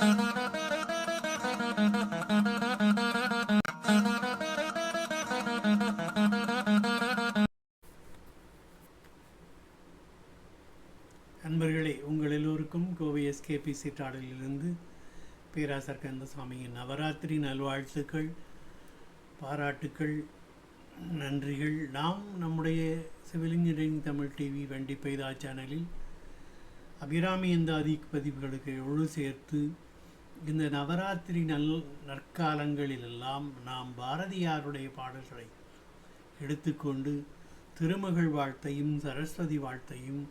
நண்பர்களே, உங்கள் எல்லோருக்கும் கோவை எஸ்கேபிசி தாடலிலிருந்து பேராசர் கந்தசாமியின் நவராத்திரி நல்வாழ்த்துக்கள், பாராட்டுக்கள், நன்றிகள். நாம் நம்முடைய சிவில் இன்ஜினியரிங் தமிழ் டிவி வண்டிப்பைதா சேனலில் அபிராமி எந்தாதி பதிவுகளுக்கு ஒழு சேர்த்து இந்த நவராத்திரி நற்காலங்களிலெல்லாம் நாம் பாரதியாருடைய பாடல்களை எடுத்துக்கொண்டு திருமகள் வாழ்த்தையும் சரஸ்வதி வாழ்த்தையும்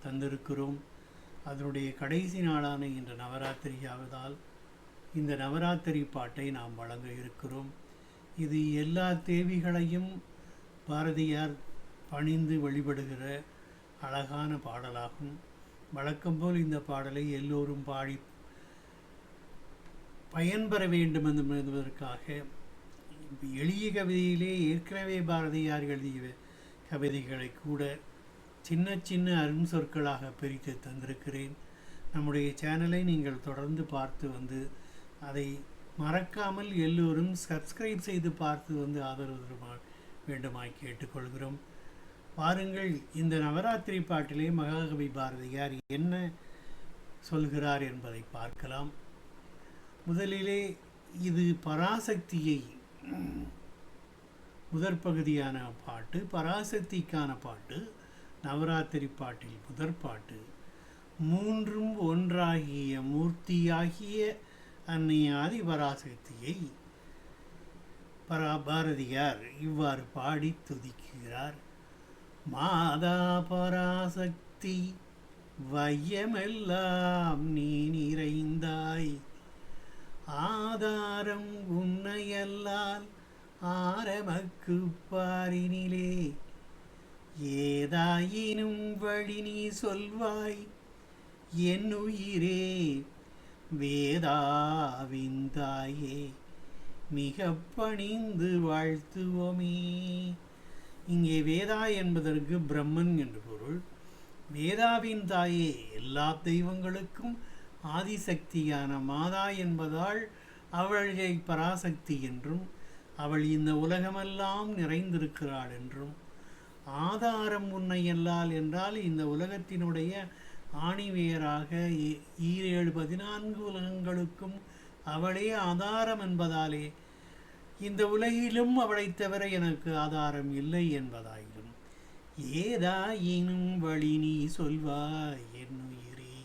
தந்திருக்கிறோம். அதனுடைய கடைசி நாளான இன்று நவராத்திரி ஆவதால் இந்த நவராத்திரி பாட்டை நாம் வழங்க இருக்கிறோம். இது எல்லா தேவிகளையும் பாரதியார் பணிந்து வழிபடுகிற அழகான பாடலாகும். வழக்கம்போல் இந்த பாடலை எல்லோரும் பாடி பயன்பெற வேண்டும் என்பதற்காக எளிய கவிதையிலே ஏற்கனவே பாரதியார் எழுதிய கவிதைகளை கூட சின்ன சின்ன அரும் சொற்களாக பிரித்து தந்திருக்கிறேன். நம்முடைய சேனலை நீங்கள் தொடர்ந்து பார்த்து வந்து அதை மறக்காமல் எல்லோரும் சப்ஸ்கிரைப் செய்து பார்த்து வந்து ஆதரவு வேண்டுமாய் கேட்டுக்கொள்கிறோம். பாருங்கள், இந்த நவராத்திரி பாட்டிலே மகாகவி பாரதியார் என்ன சொல்கிறார் என்பதை பார்க்கலாம். முதலிலே இது பராசக்தியை முதற் பகுதியான பாட்டு, பராசக்திக்கான பாட்டு. நவராத்திரி பாட்டில் முதற் பாட்டு மூன்றும் ஒன்றாகிய மூர்த்தியாகிய அன்னை ஆதி பராசக்தியை பாரதியார் இவ்வாறு பாடி துதிக்கிறார். மாதா பராசக்தி வையமெல்லாம் நீ நிறைந்தாய், ஆதாரம் உன்னையல்லால் ஆரமக்கு பாரினிலே, ஏதாயினும் வழி நீ சொல்வாய் என் உயிரே, வேதாவிந்தாயே மிக பணிந்து வாழ்த்துவோமே. இங்கே வேதா என்பதற்கு பிரம்மன் என்று பொருள். வேதாவின் தாயே, எல்லா தெய்வங்களுக்கும் ஆதிசக்தியான மாதா என்பதால் அவளை பராசக்தி என்றும், அவள் இந்த உலகமெல்லாம் நிறைந்திருக்கிறாள் என்றும், ஆதாரம் உன்னையல்லால் என்றால் இந்த உலகத்தினுடைய ஆணிவேராக 14 உலகங்களுக்கும் அவளே ஆதாரம் என்பதாலே இந்த உலகிலும் அவளைத் தவிர எனக்கு ஆதாரம் இல்லை என்பதாயிலும், ஏதாயினும் வழி நீ சொல்வாய் என் உயிரே,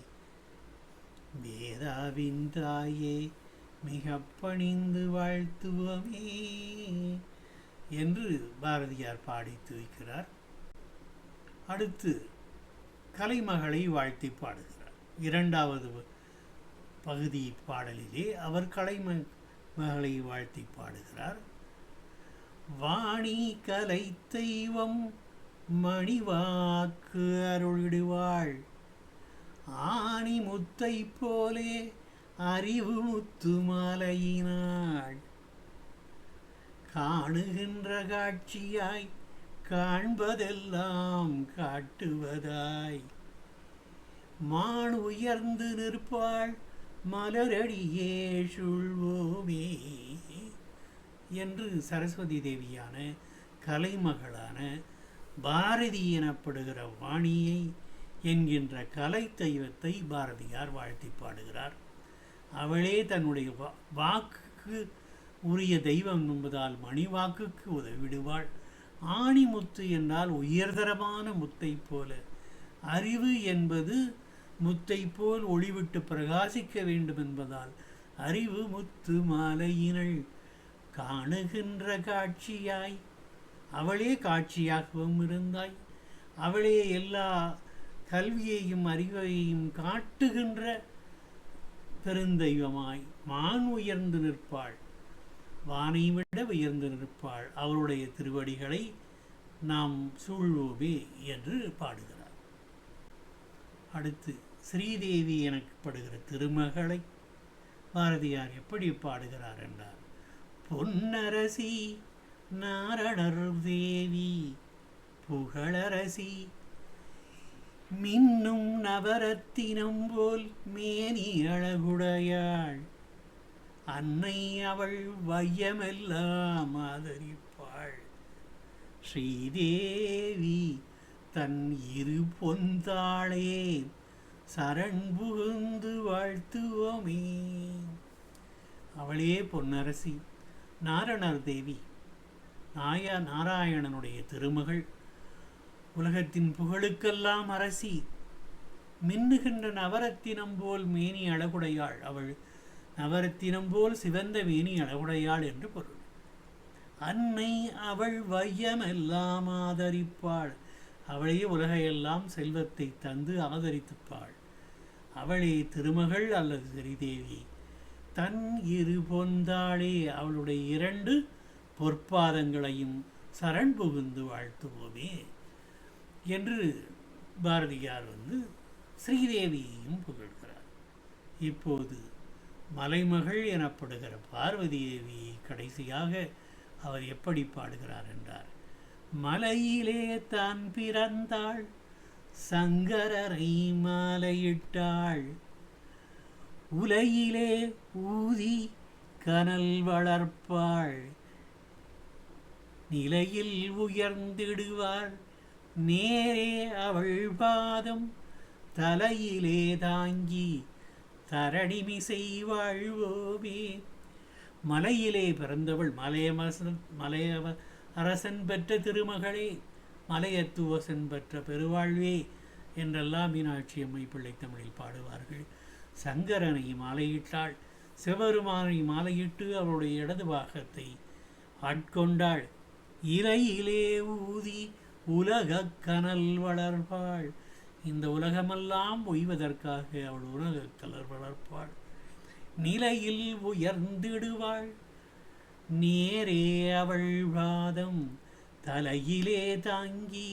வேதாவின் தாயே மிக பணிந்து வாழ்த்துவமே என்று பாரதியார் பாடி துதிக்கிறார். அடுத்து கலைமகளை வாழ்த்தி பாடுகிறார். இரண்டாவது பகுதி பாடலிலே அவர் கலைமகளை வாழ்த்தி பாடுகிறார். வாணி கலை தெய்வம் மணிவாக்கு அருளிடுவாள், ஆணி முத்தை போலே அறிவு முத்து மாலையினாள், காணுகின்ற காட்சியாய் காண்பதெல்லாம் காட்டுவதாய், மான் உயர்ந்து நிற்பாள் மலரடியே சுழ்வோமே என்று சரஸ்வதி தேவியான கலைமகளான பாரதி எனப்படுகிற வாணியை என்கின்ற கலை தெய்வத்தை பாரதியார் வாழ்த்தி பாடுகிறார். அவளே தன்னுடைய வாக்குக்கு உரிய தெய்வம் என்பதால் மணிவாக்குக்கு உதவிடுவாள். ஆணிமுத்து என்றால் உயர்தரமான முத்தை போல, அறிவு என்பது முத்தை போல் ஒளிவிட்டு பிரகாசிக்க வேண்டும் என்பதால் அறிவு முத்து மாலையினள், காணுகின்ற காட்சியாய், அவளே காட்சியாகவும் இருந்தாய், அவளே எல்லா கல்வியையும் அறிவையும் காட்டுகின்ற பெருந்தெய்வமாய் மான் உயர்ந்து நிற்பாள், வானை விட உயர்ந்து நிற்பாள், அவருடைய திருவடிகளை நாம் சூழ்வோமே என்று பாடுகிறார். அடுத்து ஸ்ரீதேவி எனப்படுகிற திருமகளை பாரதியார் எப்படி பாடுகிறார் என்றார். பொன்னரசி நாரணர் தேவி புகழரசி மின்னும் நவரத்தினம் போல் மேனி அழகுடையாள் அன்னை அவள் வையமெல்லாம் ஆதரிப்பாள். ஸ்ரீதேவி தன் இரு பொந்தாளே சரண் புகுந்து வாழ்த்துவோமே. அவளே பொன்னரசி, நாரணர் தேவி, நாராயணனுடைய திருமகள், உலகத்தின் புகழுக்கெல்லாம் அரசி, மின்னுகின்ற நவரத்தினம் போல் மேனி அழகுடையாள். அவள் நவரத்தினம் போல் சிவந்த மேனி அழகுடையாள் என்று பொருள். அன்னை அவள் வையமெல்லாம் ஆதரிப்பாள். அவளே உலகையெல்லாம் செல்வத்தை தந்து ஆதரித்துப்பாள். அவளே திருமகள் அல்லது ஸ்ரீதேவி. தன் இரு பொந்தாளே, அவளுடைய இரண்டு பொற்பாதங்களையும் சரண் புகுந்து வாழ்த்துவோமே என்று பாரதியார் ஸ்ரீதேவியையும் புகழ்கிறார். இப்போது மலைமகள் எனப்படுகிற பார்வதி தேவியை கடைசியாக அவர் எப்படி பாடுகிறார் என்றார். மலையிலே தான் பிறந்தாள், சங்கரரை மாலையிட்டாள், உலையிலே ஊதி கனல் வளர்ப்பாள், நிலையில் உயர்ந்திடுவாள், நேரே அவள் பாதம் தலையிலே தாங்கி தரணிமிசை வாழ்வோமே. மலையிலே பிறந்தவள், மலைய அரசன் பெற்ற திருமகளே, மலையத்துவசன் பெற்ற பெருவாழ்வே என்றெல்லாம் மீனாட்சி அம்மை பிள்ளை தமிழில் பாடுவார்கள். சங்கரனை மாலையிட்டாள், சிவபெருமானை மாலையிட்டு அவருடைய இடது பாகத்தை ஆட்கொண்டாள். இலையிலே ஊதி உலக கனல் வளர்ப்பாள், இந்த உலகமெல்லாம் ஒய்வதற்காக அவள் உலக கனல் வளர்ப்பாள். நிலையில் உயர்ந்திடுவாள், நேரே அவள் வாதம் தலையிலே தாங்கி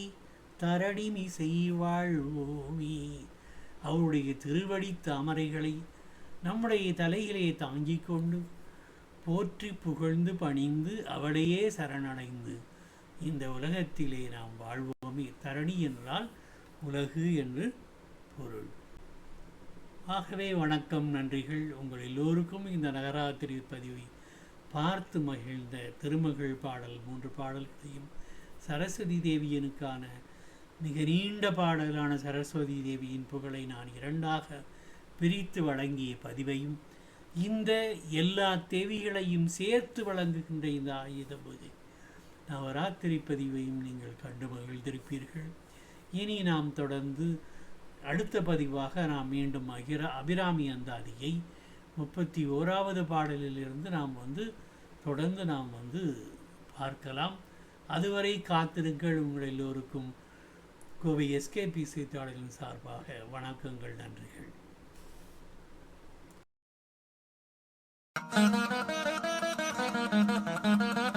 தரணிமிசை வாழ்வோமே. அவளுடைய திருவடி தாமரைகளை நம்முடைய தலையிலே தாங்கிக் கொண்டு போற்றி புகழ்ந்து பணிந்து அவளையே சரணடைந்து இந்த உலகத்திலே நாம் வாழ்வோமே. தரணி என்றால் உலகு என்று பொருள். ஆகவே வணக்கம், நன்றிகள். உங்கள் எல்லோருக்கும் இந்த நவராத்திரி பதிவை பார்த்து மகிழ்ந்த திருமகள் பாடல் 3 பாடல்களையும், சரஸ்வதி தேவியனுக்கான மிக நீண்ட பாடலான சரஸ்வதி தேவியின் புகழை நான் 2ஆக பிரித்து வழங்கிய பதிவையும், இந்த எல்லா தேவிகளையும் சேர்த்து வழங்குகின்ற இந்த ஆயுத பூஜை நவராத்திரி பதிவையும் நீங்கள் கண்டு மகிழ்ந்திருப்பீர்கள். இனி நாம் தொடர்ந்து அடுத்த பதிவாக நாம் மீண்டும் அபிராமி அந்தாதியை 31வது பாடலிலிருந்து நாம் தொடர்ந்து நாம் பார்க்கலாம். அதுவரை காத்திருங்கள். உங்கள் எல்லோருக்கும் கோவை எஸ்கேபி செய்தியாளர்களின் சார்பாக வணக்கங்கள், நன்றிகள். Thank you.